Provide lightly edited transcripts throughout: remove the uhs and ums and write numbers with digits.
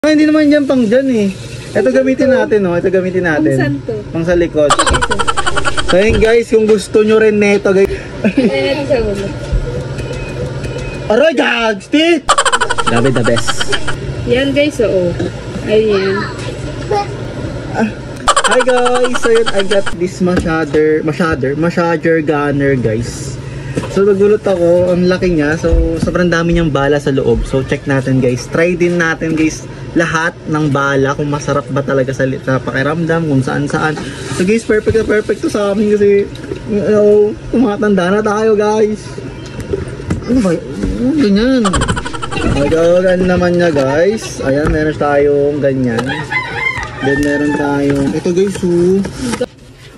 Hindi naman yan pang dyan eh. Ito gamitin natin, no? Ito gamitin natin. Pang saan to? Pang sa likod. So yun guys, kung gusto nyo rin neto guys. Ayan sa ulo. Aray, gags! Tit! Grabe, the best. Yan guys, oo. Ayan. Hi guys! So yun, I got this mashader gunner guys. So nagulot ako, ang laki niya. So sobrang dami niyang bala sa loob. So check natin guys. Try din natin guys lahat ng bala kung masarap ba talaga sa pakiramdam, kung saan. So guys, perfect na perfect to sa amin kasi tumatanda na tayo guys. Ano ba? Ano ganyan? Magagagan naman niya guys. Ayan, meron tayong ganyan. Then meron tayong ito guys,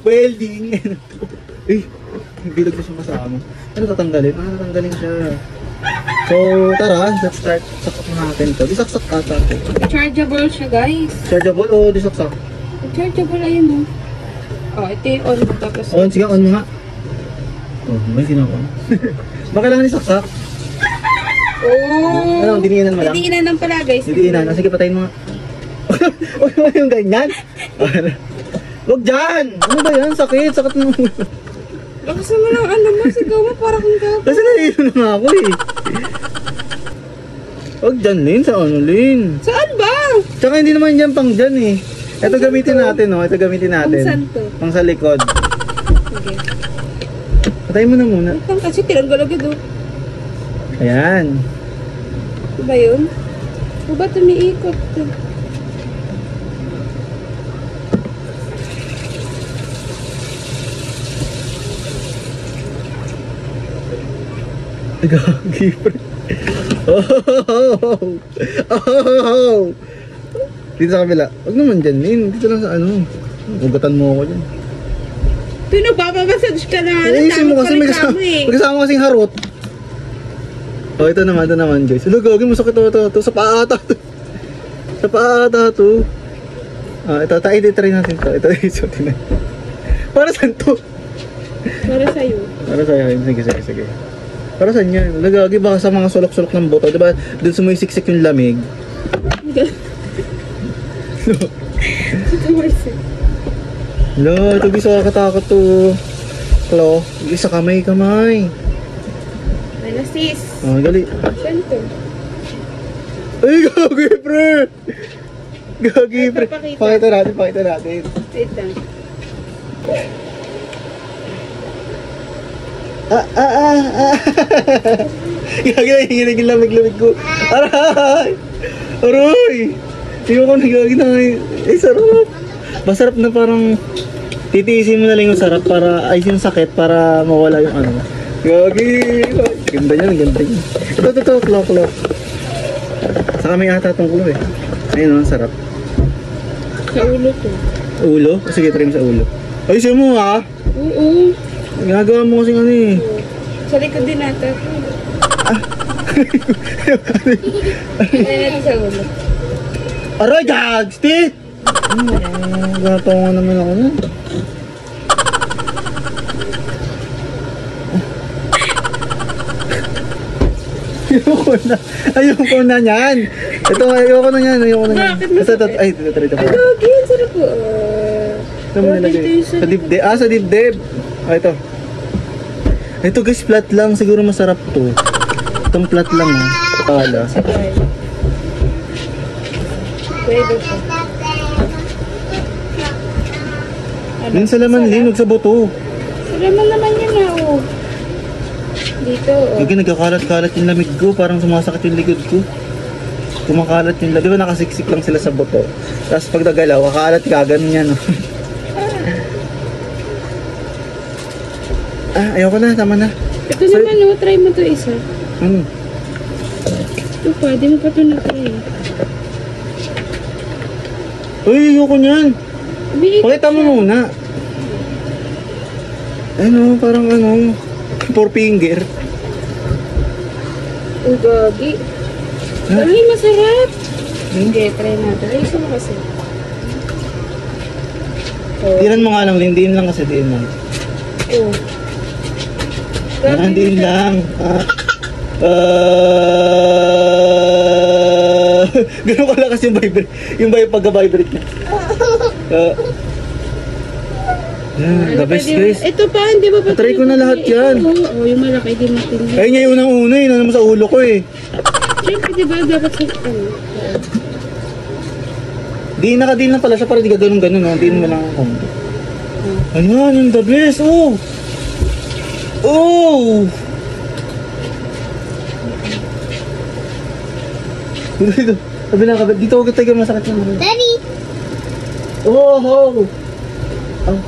welding. Eh, bilag na sumasama. Ano tatanggalin? Tatanggalin siya. So, tara, let's start. Saksak natin to. Disaksak ata. Chargeable siya guys. Chargeable o disaksak? Chargeable, ayun mo. Oh, ito yung on mo tapos. On, sige, on mo nga. Oh, may sinawa. Baka lang disaksak. Oh! Ano, diniinan mo lang? Diniinan lang pala guys. Diniinan. Sige, patayin mo nga. Huwag mo yung ganyan. Huwag dyan! Ano ba yan? Sakit mo. Lakas mo lang, ano mo, sigaw mo para kung gago. Kasi nahilo na nga ako eh. Huwag dyan, Lin. Sa ano, Lin? Saan ba? Tsaka hindi naman yan pang dyan eh. Ito gamitin natin, no? Ito gamitin natin. Pang saan to? Pang sa likod. Okay. Patayin mo na muna. Ito kasi tiranggal agad oh. Ayan. Ito ba yun? O ba tumiikot? Gagi, pre. Oh! Dito sa kabila. Huwag naman dyan, Lin. Dito lang sa ano. Ugatan mo ako dyan. Pinapapamassage ka na. Isin mo kasi may kasama kasing harot. Oh, ito naman guys. Hello, gagawin mo sakit ito. Sa paa ata to. Sa paa ata to. Ah, ito, i-try natin to. Ito, isutin na. Para saan to? Para sa'yo. Para sa'yo. Sige. Para saan yan? Lagagi baka sa mga sulok-sulok ng boto. Diba, dun sumisiksik yung lamig. Lo, ito bisa kakatakot to. Klo, isa kamay. Manasis. Oh, gali. Saan to? Ay, gagi, pre! Gagi, pre. Pakita natin. Wait lang. Gagi na, higilig yung lamig ko. Aray! Hindi ko nagagi na. Eh, sarap. Masarap na parang titiisin mo na lang yung sarap para ay yung sakit para mawala yung ano. Gagi! Ganda niyan. Ito, klok. Saka may ata itong kulo eh. Ayun o, sarap. Sa ulo to. Ulo? Sige, try mo sa ulo. Ay, siya mo ha? Oo. Ginagawa mo kasing ano eh. Sa likod din natin. Ayan sa ulo. Aray, gags! Tit! Gatawa naman ako na. Ayoko na yan. Ito, ayoko na yan. Ito. Ay, ito. Ay, gagi. Ang sarap po. Ito mo nilagay. Sa dibdib. Sa dibdib. Ito. Ito guys, flat lang. Siguro masarap to. Itong flat lang. Pala. Pwede siya. Lin sa laman, Lin. Huwag sa buto. Sa laman naman yan na, oh. Dito, oh. Gagi, nagkakalat-kalat yung lamig ko. Parang sumasakit yung likod ko. Kumakalat yung lamig. Di ba nakasiksik lang sila sa buto? Tapos pag nagalaw, kakalat ka. Ganun yan, oh. Ayoko na. Tama na. Ito naman, oh. Try mo to isa. Ano? Ito, pwede mo pa ito na-try. Uy, ayoko niyan. Pakita mo muna. Ano, parang ano, 4 finger. Ang gagi. Ay, masarap. Hindi, try natin. Ay, isa mo kasi. Dinan mo nga lang, Lindiin lang kasi, diin lang. Oh. Diin lang. Ganun kalakas yung vibrate. Pagka-vibrate niya. The best guys. Ito pa, hindi ba? Try ko na lahat yan. Oo, yung malaki din natin. Ayun niya yung unang-una eh. Naman sa ulo ko eh. Siyempre, di ba? Dapat sa Di nakadil na pala siya para di ka ganun-ganun. No? Diin mo lang ang konti. Ayan, yung the best. Oh! Oh! Dito. Sabi na kabit. Dito ako tayo masakit yung Daddy! Oh! Oh! Oh.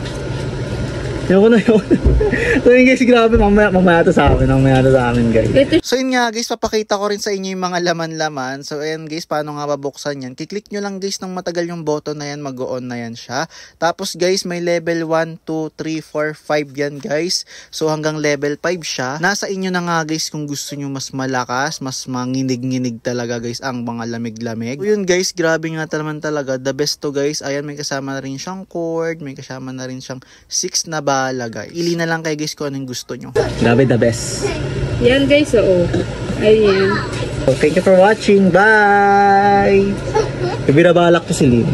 Yoko na. So yun guys, grabe, mamaya to sa amin guys. So yun nga guys, papakita ko rin sa inyo yung mga laman-laman. So ayan guys, paano nga babuksan yan? Kiklik nyo lang guys ng matagal yung button na yan, mag-on na yan siya. Tapos guys, may level 1, 2, 3, 4, 5 yan guys. So hanggang level 5 siya. Nasa inyo na nga guys kung gusto nyo mas malakas, mas manginig-nginig talaga guys ang mga lamig-lamig. So yun guys, grabe nga naman talaga. The best to guys. Ayan, may kasama na rin siyang cord, may kasama na rin siyang 6 na bala guys. Ili na lang kayo guys kung anong gusto nyo. Grabe, the best. Yan guys, oo. Ayan. So, thank you for watching. Bye! Ibinabalak ko si Lynn.